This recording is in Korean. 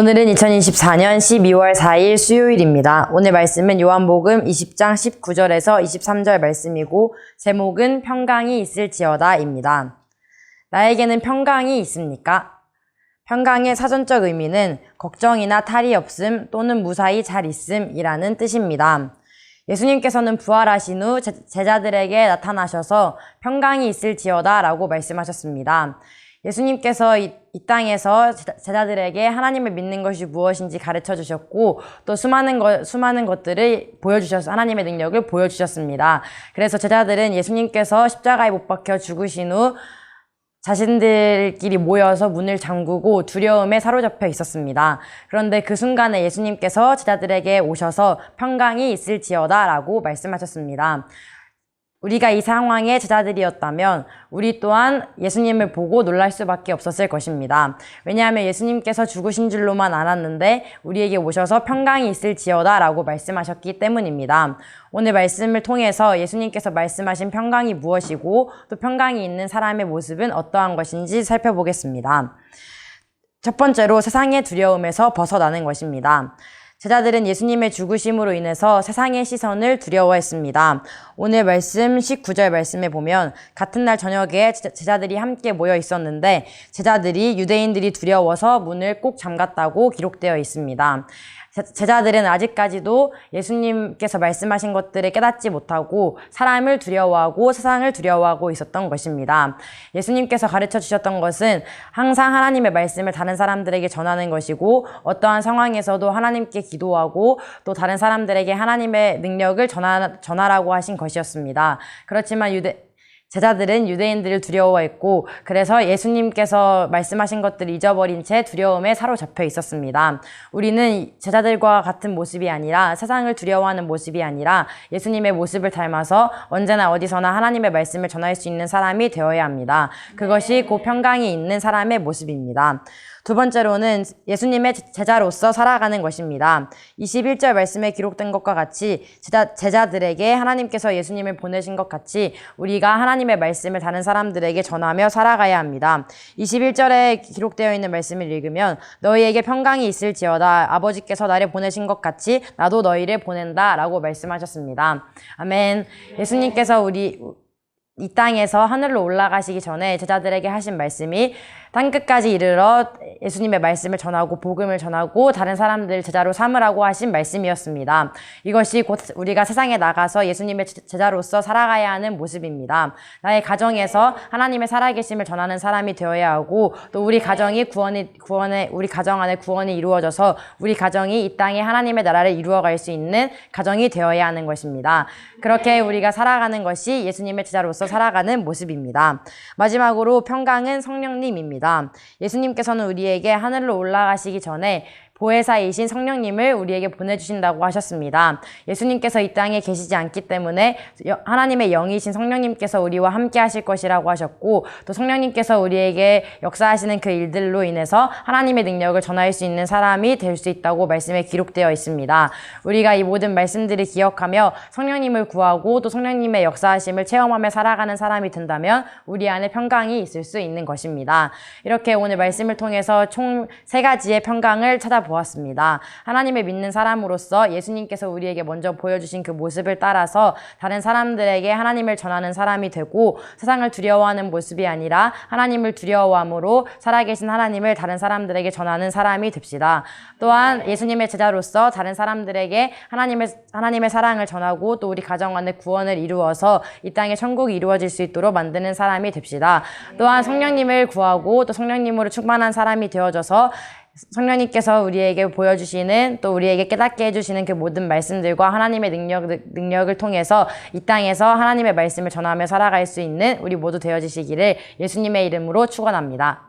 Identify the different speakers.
Speaker 1: 오늘은 2024년 12월 4일 수요일입니다. 오늘 말씀은 요한복음 20장 19절에서 23절 말씀이고 제목은 평강이 있을지어다입니다. 나에게는 평강이 있습니까? 평강의 사전적 의미는 걱정이나 탈이 없음 또는 무사히 잘 있음이라는 뜻입니다. 예수님께서는 부활하신 후 제자들에게 나타나셔서 평강이 있을지어다 라고 말씀하셨습니다. 예수님께서 이 땅에서 제자들에게 하나님을 믿는 것이 무엇인지 가르쳐 주셨고 또 수많은 것들을 하나님의 능력을 보여주셨습니다. 그래서 제자들은 예수님께서 십자가에 못 박혀 죽으신 후 자신들끼리 모여서 문을 잠그고 두려움에 사로잡혀 있었습니다. 그런데 그 순간에 예수님께서 제자들에게 오셔서 평강이 있을지어다 라고 말씀하셨습니다. 우리가 이 상황의 제자들이었다면 우리 또한 예수님을 보고 놀랄 수밖에 없었을 것입니다. 왜냐하면 예수님께서 죽으신 줄로만 알았는데 우리에게 오셔서 평강이 있을지어다 라고 말씀하셨기 때문입니다. 오늘 말씀을 통해서 예수님께서 말씀하신 평강이 무엇이고 또 평강이 있는 사람의 모습은 어떠한 것인지 살펴보겠습니다. 첫 번째로 세상의 두려움에서 벗어나는 것입니다. 제자들은 예수님의 죽으심으로 인해서 세상의 시선을 두려워했습니다. 오늘 말씀 19절 말씀에 보면 같은 날 저녁에 제자들이 함께 모여 있었는데 제자들이 유대인들이 두려워서 문을 꼭 잠갔다고 기록되어 있습니다. 제자들은 아직까지도 예수님께서 말씀하신 것들을 깨닫지 못하고 사람을 두려워하고 세상을 두려워하고 있었던 것입니다. 예수님께서 가르쳐 주셨던 것은 항상 하나님의 말씀을 다른 사람들에게 전하는 것이고 어떠한 상황에서도 하나님께 기도하고 또 다른 사람들에게 하나님의 능력을 전하라고 하신 것이었습니다. 그렇지만 제자들은 유대인들을 두려워했고 그래서 예수님께서 말씀하신 것들을 잊어버린 채 두려움에 사로잡혀 있었습니다. 우리는 제자들과 같은 모습이 아니라 세상을 두려워하는 모습이 아니라 예수님의 모습을 닮아서 언제나 어디서나 하나님의 말씀을 전할 수 있는 사람이 되어야 합니다. 그것이 곧 평강이 있는 사람의 모습입니다. 두 번째로는 예수님의 제자로서 살아가는 것입니다. 21절 말씀에 기록된 것과 같이 제자들에게 하나님께서 예수님을 보내신 것 같이 우리가 하나님의 말씀을 다른 사람들에게 전하며 살아가야 합니다. 21절에 기록되어 있는 말씀을 읽으면 너희에게 평강이 있을지어다 아버지께서 나를 보내신 것 같이 나도 너희를 보낸다 라고 말씀하셨습니다. 아멘. 예수님께서 이 땅에서 하늘로 올라가시기 전에 제자들에게 하신 말씀이 땅끝까지 이르러 예수님의 말씀을 전하고 복음을 전하고 다른 사람들 제자로 삼으라고 하신 말씀이었습니다. 이것이 곧 우리가 세상에 나가서 예수님의 제자로서 살아가야 하는 모습입니다. 나의 가정에서 하나님의 살아계심을 전하는 사람이 되어야 하고 또 우리 가정이 우리 가정 안에 구원이 이루어져서 우리 가정이 이 땅에 하나님의 나라를 이루어갈 수 있는 가정이 되어야 하는 것입니다. 그렇게 우리가 살아가는 것이 예수님의 제자로서 살아가는 모습입니다. 마지막으로 평강은 성령님입니다. 예수님께서는 우리에게 하늘로 올라가시기 전에 보혜사이신 성령님을 우리에게 보내주신다고 하셨습니다. 예수님께서 이 땅에 계시지 않기 때문에 하나님의 영이신 성령님께서 우리와 함께 하실 것이라고 하셨고 또 성령님께서 우리에게 역사하시는 그 일들로 인해서 하나님의 능력을 전할 수 있는 사람이 될 수 있다고 말씀에 기록되어 있습니다. 우리가 이 모든 말씀들을 기억하며 성령님을 구하고 또 성령님의 역사하심을 체험하며 살아가는 사람이 된다면 우리 안에 평강이 있을 수 있는 것입니다. 이렇게 오늘 말씀을 통해서 총 3가지의 평강을 찾아보았습니다. 하나님을 믿는 사람으로서 예수님께서 우리에게 먼저 보여주신 그 모습을 따라서 다른 사람들에게 하나님을 전하는 사람이 되고 세상을 두려워하는 모습이 아니라 하나님을 두려워함으로 살아계신 하나님을 다른 사람들에게 전하는 사람이 됩시다. 또한 예수님의 제자로서 다른 사람들에게 하나님의 사랑을 전하고 또 우리 가정 안에 구원을 이루어서 이 땅에 천국이 이루어질 수 있도록 만드는 사람이 됩시다. 또한 성령님을 구하고 또 성령님으로 충만한 사람이 되어져서 성령님께서 우리에게 보여주시는 또 우리에게 깨닫게 해주시는 그 모든 말씀들과 하나님의 능력을 통해서 이 땅에서 하나님의 말씀을 전하며 살아갈 수 있는 우리 모두 되어지시기를 예수님의 이름으로 축원합니다.